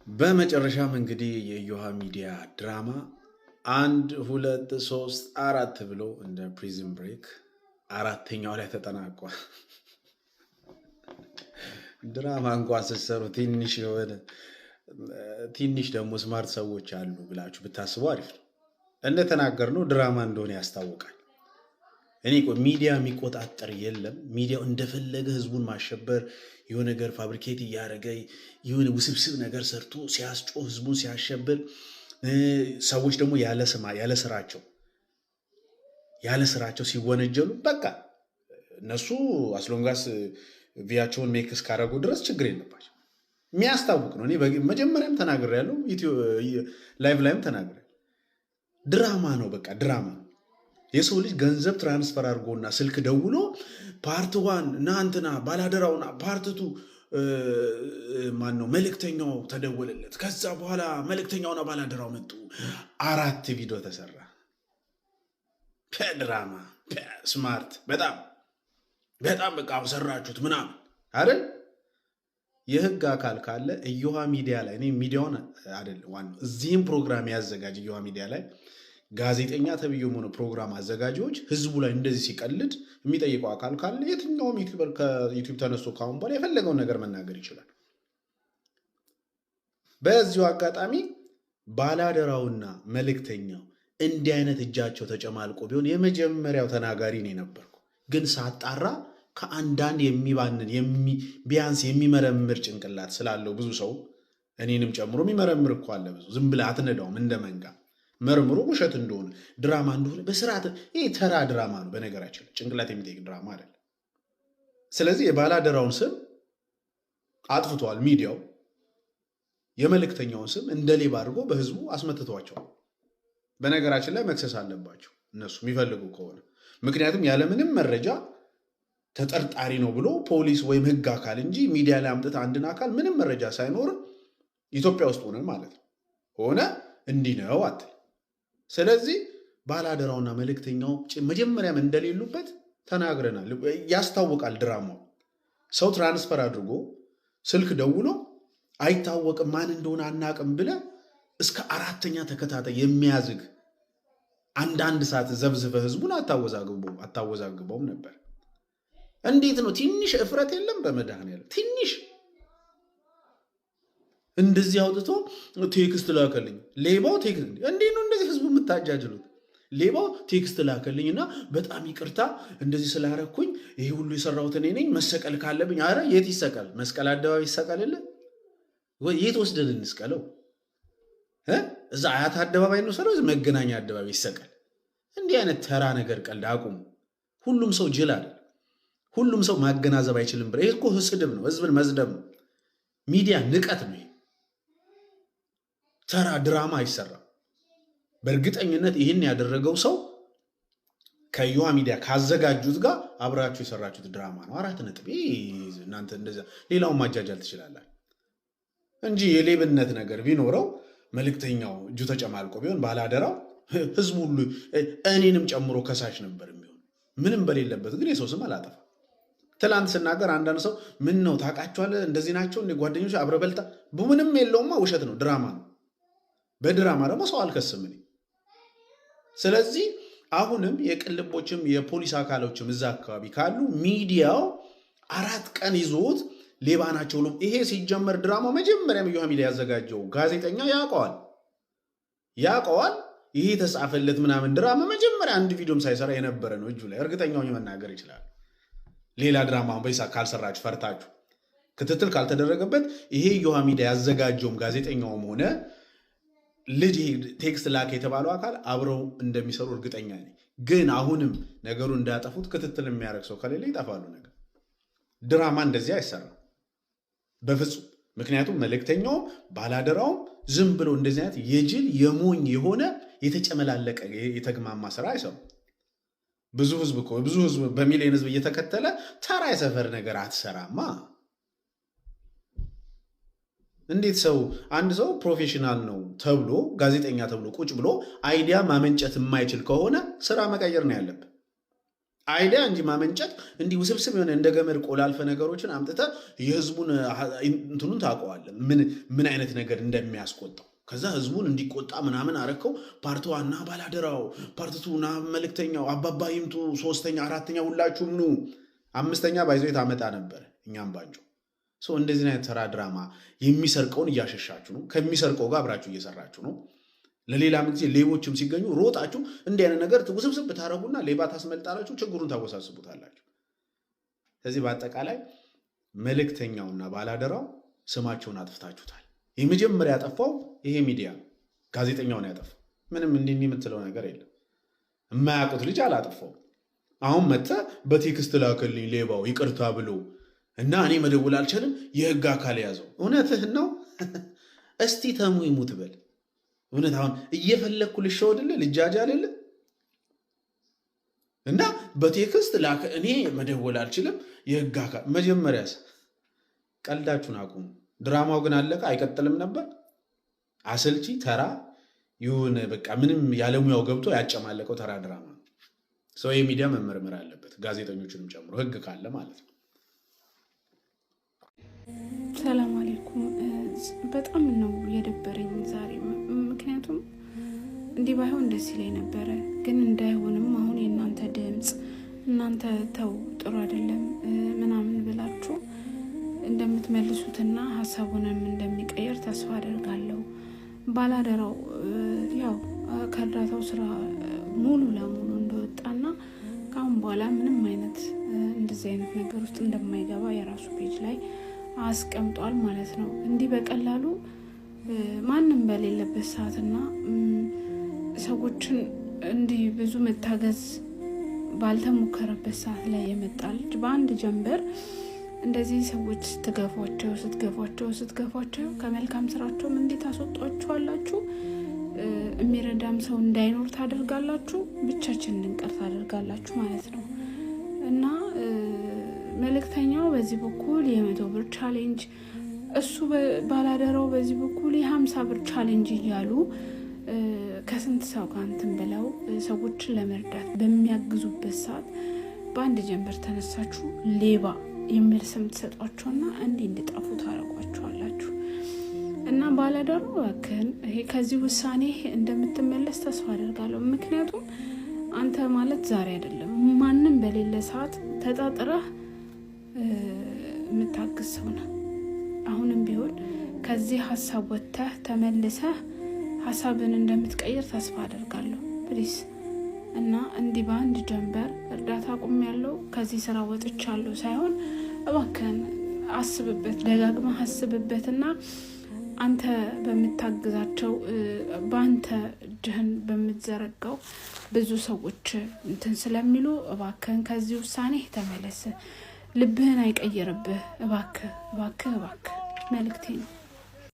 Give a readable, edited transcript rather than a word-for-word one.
በመጨረሻም እንግዲህ የእዮሃ ሚዲያ ድራማ 1 2 3 4 ብሎ እንደ ፕሪዝን ብሬክ አራተኛው ላይ ተጠናቋል። ድራማ እንኳን ስትሰሩ ትንሽ ደግሞ ስማርት ሰዎች አሉ ብላችሁ ብታስቡ አሪፍ ነው። እንደተናገርነው ድራማ እንደሆነ ያስታውቃል። እኔ ሚዲያ የሚቆጣጠር የለም። ሚዲያው እንደፈለገ ህዝቡን ማሸበር የሆነ ነገር ፋብሪኬት እያደረገ የሆነ ውስብስብ ነገር ሰርቶ ሲያስጮህ ህዝቡን ሲያሸብር፣ ሰዎች ደግሞ ያለ ስራቸው ሲወነጀሉ በቃ እነሱ አስሎንጋስ ቪያቸውን ሜክስ ካረጉ ድረስ ችግር የለባቸው። የሚያስታውቅ ነው። እኔ መጀመሪያም ተናግሬያለሁ፣ ላይቭ ላይም ተናግሬያለሁ። ድራማ ነው፣ በቃ ድራማ ነው። የሰው ልጅ ገንዘብ ትራንስፈር አድርጎና ስልክ ደውሎ ፓርት ዋን እናንትና ባላደራውና ፓርትቱ ማነው መልእክተኛው ተደወለለት። ከዛ በኋላ መልእክተኛውና ባላደራው መጡ። 4 ቪዲዮ ተሰራ። ድራማ ስማርት በጣም በቃ ሰራችሁት ምናምን አይደል? የህግ አካል ካለ እዮሃ ሚዲያ ላይ እኔ ሚዲያውን አይደል ዋናው እዚህም ፕሮግራም ያዘጋጅ እዮሃ ሚዲያ ላይ ጋዜጠኛ ተብዬ ሆነ ፕሮግራም አዘጋጆች ህዝቡ ላይ እንደዚህ ሲቀልድ የሚጠይቀው አካል ካለ የትኛውም ዩቲዩበር ከዩቲዩብ ተነስቶ ካሁን በኋላ የፈለገውን ነገር መናገር ይችላል። በዚሁ አጋጣሚ ባላደራውና መልእክተኛው እንዲህ አይነት እጃቸው ተጨማልቆ ቢሆን የመጀመሪያው ተናጋሪ ነው የነበርኩ። ግን ሳጣራ ከአንዳንድ የሚባንን ቢያንስ የሚመረምር ጭንቅላት ስላለው ብዙ ሰው እኔንም ጨምሮ የሚመረምር እኮ አለ። ብዙ ዝም ብለህ አትነዳውም እንደ መንጋ መርምሮ ውሸት እንደሆነ ድራማ እንደሆነ በስርዓት ይህ ተራ ድራማ ነው። በነገራችን ጭንቅላት የሚጠይቅ ድራማ አይደለም። ስለዚህ የባላደራውን ስም አጥፍተዋል ሚዲያው። የመልእክተኛውን ስም እንደ ሌባ አድርጎ በህዝቡ አስመትተዋቸዋል። በነገራችን ላይ መክሰስ አለባቸው እነሱ የሚፈልጉ ከሆነ። ምክንያቱም ያለምንም መረጃ ተጠርጣሪ ነው ብሎ ፖሊስ ወይም ህግ አካል እንጂ ሚዲያ ላይ አምጥተህ አንድን አካል ምንም መረጃ ሳይኖር ኢትዮጵያ ውስጥ ሆነ ማለት ነው ሆነ እንዲህ ነው አትል። ስለዚህ ባላደራውና መልእክተኛው መጀመሪያም እንደሌሉበት ተናግረናል። ያስታውቃል ድራማው። ሰው ትራንስፈር አድርጎ ስልክ ደውሎ አይታወቅም ማን እንደሆነ አናቅም ብለ እስከ 4ኛ ተከታታይ የሚያዝግ አንድ ሰዓት ዘብዝፈ ህዝቡን አታወዛግበውም ነበር። እንዴት ነው? ትንሽ እፍረት የለም? በመድኃኒዓለም ትንሽ እንደዚህ አውጥቶ ቴክስት ላከልኝ ሌባው። ቴክስት እንዴት ነው እንደዚህ ህዝቡ የምታጃጅሉት? ሌባው ቴክስት ላከልኝ እና በጣም ይቅርታ እንደዚህ ስላረኩኝ ይሄ ሁሉ የሰራሁት እኔ ነኝ፣ መሰቀል ካለብኝ አረ የት ይሰቀል? መስቀል አደባባይ ይሰቀልልህ ወይ? የት ወስደን እንስቀለው? እዛ አያት አደባባይ ነው ሰራው፣ መገናኛ አደባባይ ይሰቀል? እንዲህ አይነት ተራ ነገር ቀልድ አቁሙ። ሁሉም ሰው ጅል አይደል? ሁሉም ሰው ማገናዘብ አይችልም ብለህ ይሄ እኮ ስድብ ነው፣ ህዝብን መዝደብ ነው። ሚዲያ ንቀት ነው። ተራ ድራማ አይሰራም። በእርግጠኝነት ይህን ያደረገው ሰው ከእዮሃ ሚዲያ ካዘጋጁት ጋር አብራችሁ የሰራችሁት ድራማ ነው። 4 ነጥብ። እናንተ እንደዚያ ሌላውን ማጃጃል ትችላላችሁ እንጂ የሌብነት ነገር ቢኖረው መልእክተኛው እጁ ተጨማልቆ ቢሆን ባላደራው ህዝቡ ሁሉ እኔንም ጨምሮ ከሳሽ ነበር የሚሆን። ምንም በሌለበት ግን የሰው ስም አላጠፋ። ትላንት ስናገር አንዳንድ ሰው ምን ነው ታውቃቸዋለህ እንደዚህ ናቸው እንደ ጓደኞች አብረ በልታ ምንም የለውማ፣ ውሸት ነው፣ ድራማ ነው። በድራማ ደግሞ ሰው አልከስም እኔ። ስለዚህ አሁንም የቅልቦችም የፖሊስ አካሎችም እዛ አካባቢ ካሉ ሚዲያው 4 ቀን ይዞት ሌባ ናቸው። ይሄ ሲጀመር ድራማው መጀመሪያም እዮሃ ሚዲያ ያዘጋጀው ጋዜጠኛ ያውቀዋል። ይሄ ተጻፈለት ምናምን ድራማ መጀመሪያ አንድ ቪዲዮም ሳይሰራ የነበረ ነው እጁ ላይ። እርግጠኛውን መናገር ይችላል። ሌላ ድራማ በይሳ ካልሰራችሁ ፈርታችሁ ክትትል ካልተደረገበት ይሄ እዮሃ ሚዲያ ያዘጋጀውም ጋዜጠኛውም ሆነ ልጅ ቴክስት ላክ የተባለው አካል አብረው እንደሚሰሩ እርግጠኛ ነኝ። ግን አሁንም ነገሩ እንዳያጠፉት ክትትል የሚያደርግ ሰው ከሌለ ይጠፋሉ። ነገር ድራማ እንደዚህ አይሰራም በፍጹም። ምክንያቱም መልእክተኛውም ባላደራውም ዝም ብሎ እንደዚህ አይነት የጅል የሞኝ የሆነ የተጨመላለቀ የተግማማ ስራ አይሰሩም። ብዙ ህዝብ በሚሊዮን ህዝብ እየተከተለ ተራ የሰፈር ነገር አትሰራማ። እንዴት አንድ ሰው ፕሮፌሽናል ነው ተብሎ ጋዜጠኛ ተብሎ ቁጭ ብሎ አይዲያ ማመንጨት የማይችል ከሆነ ስራ መቀየር ነው ያለብን። አይዲያ እንጂ ማመንጨት እንዲህ ውስብስብ የሆነ እንደ ገመድ ቆላልፈ ነገሮችን አምጥተ የህዝቡን እንትኑን ታውቀዋለህ፣ ምን አይነት ነገር እንደሚያስቆጣው። ከዛ ህዝቡን እንዲቆጣ ምናምን አረከው። ፓርት ዋና ባላደራው፣ ፓርት ቱ ና መልእክተኛው፣ አባባ ይምጡ፣ 3ኛ 4ኛ ሁላችሁም ኑ፣ 5ኛ ባይዞ ታመጣ ነበር። እኛም ባንጆ እንደዚህ አይነት ተራ ድራማ የሚሰርቀውን እያሸሻችሁ ነው። ከሚሰርቀው ጋር አብራችሁ እየሰራችሁ ነው። ለሌላም ጊዜ ሌቦችም ሲገኙ ሮጣችሁ እንዲህ አይነት ነገር ውስብስብ ታረጉና ሌባ ታስመልጣላችሁ፣ ችግሩን ታወሳስቡታላችሁ። ስለዚህ በአጠቃላይ መልእክተኛውና ባላደራው ስማቸውን አጥፍታችሁታል። የመጀመሪያ ያጠፋው ይሄ ሚዲያ ነው። ጋዜጠኛውን ያጠፋው ምንም እንዲህ የምትለው ነገር የለም። የማያውቁት ልጅ አላጠፋው። አሁን መጥተህ በቴክስት ላከልኝ ሌባው ይቅርታ ብሎ እና እኔ መደውል አልችልም የህግ አካል ያዘው። እውነትህን ነው። እስቲ ተሙ ይሙት በል። እውነት አሁን እየፈለግኩ ልሸወድልህ ልጃጅ አልልህ እና በቴክስት ላከ እኔ መደወል አልችልም የህግ አካል። መጀመሪያስ ቀልዳችሁን አቁሙ። ድራማው ግን አለቀ አይቀጥልም ነበር። አሰልቺ ተራ ይሁን በቃ ምንም ያለሙያው ገብቶ ያጨማለቀው ተራ ድራማ ነው። ሰው የሚዲያ መመርመር አለበት፣ ጋዜጠኞችንም ጨምሮ ህግ ካለ ማለት ነው። ሰላም አለይኩም። በጣም ነው የደበረኝ ዛሬ። ምክንያቱም እንዲህ ባይሆን ደስ ይለኝ ነበረ፣ ግን እንዳይሆንም አሁን የእናንተ ድምፅ እናንተ ተው ጥሩ አይደለም ምናምን ብላችሁ እንደምትመልሱትና ሀሳቡንም እንደሚቀየር ተስፋ አደርጋለሁ። ባላደራው ያው ከእርዳታው ስራ ሙሉ ለሙሉ እንደወጣና ከአሁን በኋላ ምንም አይነት እንደዚህ አይነት ነገር ውስጥ እንደማይገባ የራሱ ፔጅ ላይ አስቀምጧል ማለት ነው። እንዲህ በቀላሉ ማንም በሌለበት ሰዓትና ሰዎችን እንዲህ ብዙ መታገዝ ባልተሞከረበት ሰዓት ላይ የመጣ ልጅ በአንድ ጀንበር እንደዚህ ሰዎች ስትገፏቸው ከመልካም ስራቸውም እንዴት አስወጧቸዋላችሁ። የሚረዳም ሰው እንዳይኖር ታደርጋላችሁ፣ ብቻችን እንቀር ታደርጋላችሁ ማለት ነው። እና መልእክተኛው በዚህ በኩል የ100 ብር ቻሌንጅ፣ እሱ ባላደራው በዚህ በኩል የ50 ብር ቻሌንጅ እያሉ ከስንት ሰው ጋር እንትን ብለው ሰዎችን ለመርዳት በሚያግዙበት ሰዓት በአንድ ጀንበር ተነሳችሁ ሌባ የሚል ስም ትሰጧቸውና እንዲህ እንዲጠፉ ታረጓቸዋላችሁ። እና ባላደራው እባክህን ከዚህ ውሳኔ እንደምትመለስ ተስፋ አደርጋለሁ። ምክንያቱም አንተ ማለት ዛሬ አይደለም ማንም በሌለ ሰዓት ተጣጥረህ የምታግዝ ሰው ነህ። አሁንም ቢሆን ከዚህ ሀሳብ ወጥተህ ተመልሰህ ሀሳብን እንደምትቀይር ተስፋ አደርጋለሁ ፕሊስ። እና እንዲህ በአንድ ጀንበር እርዳታ አቁሜያለሁ ከዚህ ስራ ወጥቻለሁ ሳይሆን እባክህን አስብበት፣ ደጋግመህ አስብበትና አንተ በምታግዛቸው በአንተ እጅህን በምትዘረጋው ብዙ ሰዎች እንትን ስለሚሉ እባክህን ከዚህ ውሳኔ ተመለስ። ልብህን አይቀይርብህ። እባክህ መልእክቴ ነው።